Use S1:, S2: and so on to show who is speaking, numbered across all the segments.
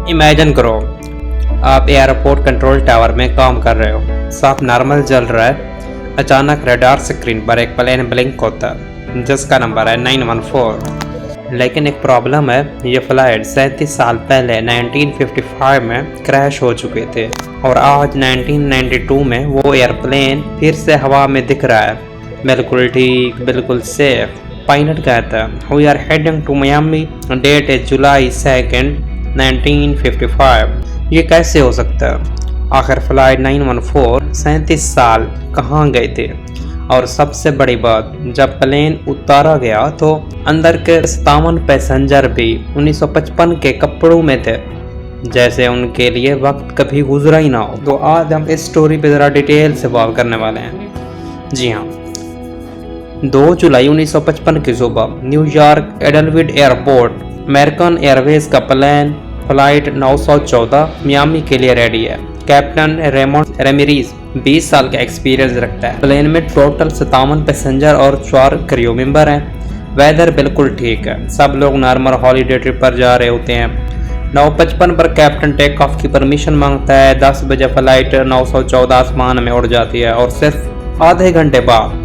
S1: Imagine करो आप airport control tower में काम कर रहे हो, सब नॉर्मल चल रहा है। अचानक रडार स्क्रीन पर एक प्लेन ब्लिंक होता है जिसका नंबर है 914। लेकिन एक प्रॉब्लम है, ये फ्लाइट 37 साल पहले 1955 में क्रैश हो चुके थे और आज 1992 में वो एयरप्लेन फिर से हवा में दिख रहा है। बिल्कुल ठीक, बिल्कुल सेफ। पायलट कहता है we are heading to Miami, date is July 2, 1955। ये कैसे हो सकता है? आखिर फ्लाइट 914 37 साल कहाँ गए थे? और सबसे बड़ी बात, जब प्लेन उतारा गया तो अंदर के 57 पैसेंजर भी 1955 के कपड़ों में थे, जैसे उनके लिए वक्त कभी गुजरा ही ना हो। तो आज हम इस स्टोरी पे ज़रा डिटेल से बात करने वाले हैं। जी हाँ, 2 जुलाई 1955 की सुबह न्यूयॉर्क एडलविड एयरपोर्ट अमेरिकन एयरवेज का प्लेन फ्लाइट 914 मियामी के लिए रेडी है। कैप्टन रेमोंड रेमिरीज 20 साल का एक्सपीरियंस रखता है। प्लेन में टोटल 57 पैसेंजर और 4 क्रू मेंबर हैं। वेदर बिल्कुल ठीक है, सब लोग नॉर्मल हॉलीडे ट्रिप पर जा रहे होते हैं। 9:55 पर कैप्टन टेक ऑफ की परमिशन मांगता है। 10 बजे फ्लाइट 914 आसमान में उड़ जाती है और सिर्फ आधे घंटे बाद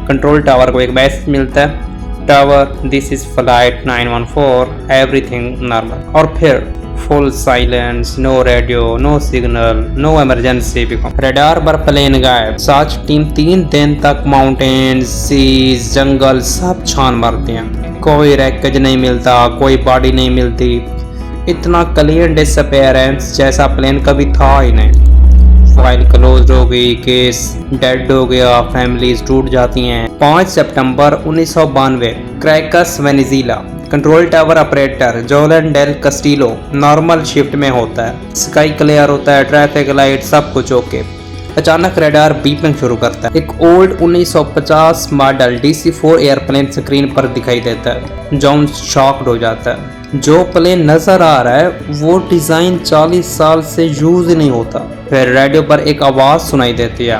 S1: कंट्रोल टावर को एक मैसेज मिलता है, tower this is flight 914, everything normal. और फिर full silence, no radio, no signal, no emergency. Radar पर प्लेन गायब। सर्च टीम 3 दिन तक माउंटेन्स, सीज, जंगल सब छान मारते हैं। कोई रैकेज नहीं मिलता, कोई बॉडी नहीं मिलती। इतना क्लियर डिसअपेयरेंस जैसा प्लेन कभी था ही नहीं। फाइल क्लोज हो गई, केस डेड हो गया, फैमिलीज टूट जाती हैं। 5 सितंबर 1992 Caracas Venezuela. Control tower operator Jolan del Castillo normal shift में होता है। स्काई क्लियर होता है, ट्रैफिक लाइट सब कुछ ओके। अचानक रडार बीपिंग शुरू करता है। एक old 1950 model DC-4 airplane screen पर दिखाई देता है। जॉन शॉक्ड हो जाता है। जो प्लेन नजर आ रहा है वो डिजाइन 40 साल से यूज ही नहीं होता। फिर रेडियो पर एक आवाज सुनाई देती है,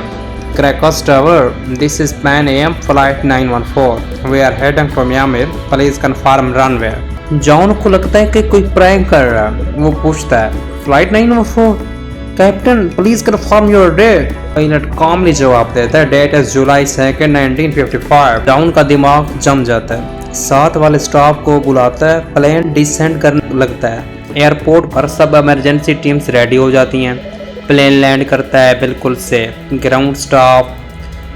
S1: क्रैकस tower this is 10 AM flight 914, we are heading to Miami, please confirm runway. John को लगता है कि कोई प्रैंक कर रहा है। वो पूछता है flight 914, captain please confirm your date. Pilot calmly जवाब देता है, डेट इज जुलाई 2, 1955। जॉन का दिमाग जम जाता है। साथ वाले स्टाफ को बुलाता है। प्लेन डिसेंड करने लगता है। एयरपोर्ट पर सब इमरजेंसी टीम्स रेडी हो जाती हैं। प्लेन लैंड करता है बिल्कुल सेफ। ग्राउंड स्टाफ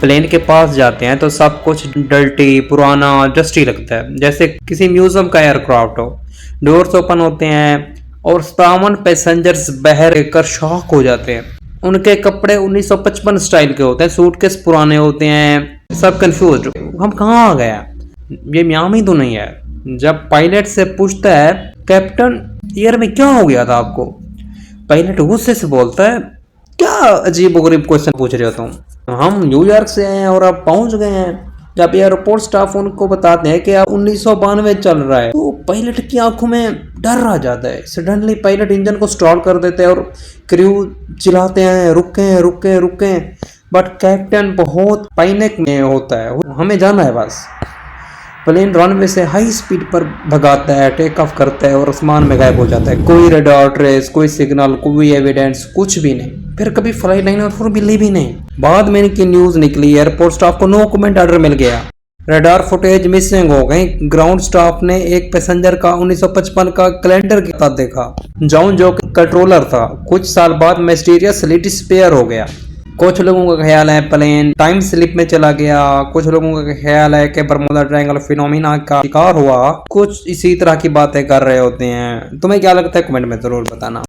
S1: प्लेन के पास जाते हैं तो सब कुछ डर्टी, पुराना, डस्टी लगता है, जैसे किसी म्यूजियम का एयरक्राफ्ट हो। डोर्स ओपन होते हैं और 57 पैसेंजर्स बाहर कर शॉक हो जाते हैं। उनके कपड़े 1955 स्टाइल के होते हैं, सूटकेस पुराने होते हैं, सब कंफ्यूज। हम कहाँ आ गए? ये मियामी तो नहीं है। जब पायलट से पूछता है कैप्टन एयर में क्या हो गया था आपको, पायलट गुस्से से बोलता है क्या अजीब गरीब क्वेश्चन पूछ रहे हो तुम, हम न्यूयॉर्क से हैं और आप पहुंच गए हैं। जब एयरपोर्ट स्टाफ उनको बताते हैं कि 1992 चल रहा है तो पायलट की आंखों में डर आ जाता है। सडनली पायलट इंजन को स्टॉल कर देते हैं और क्रू चिल्लाते हैं रुकें रुकें रुकें। बट कैप्टन बहुत पैनिक में होता है, हमें जाना है बस। प्लेन रनवे से हाई स्पीड पर भगाता है, टेक ऑफ करता है और आसमान में गायब हो जाता है। कोई रडार ट्रेस, कोई सिग्नल, कोई एविडेंस, कुछ भी नहीं। फिर कभी फ्लाइट 914 मिली भी नहीं। बाद में इनकी न्यूज निकली, एयरपोर्ट स्टाफ को नो कमेंट ऑर्डर मिल गया। रडार फुटेज मिसिंग हो गई। ग्राउंड स्टाफ ने एक पैसेंजर का 1955 का कैलेंडर के साथ देखा। जॉन जो कंट्रोलर था कुछ साल बाद मिस्टीरियसली डिसअपीयर हो गया। कुछ लोगों का ख्याल है प्लेन टाइम स्लिप में चला गया, कुछ लोगों का ख्याल है कि बरमूडा ट्रायंगल फिनोमिना का शिकार हुआ। कुछ इसी तरह की बातें कर रहे होते हैं। तुम्हें क्या लगता है कमेंट में जरूर बताना।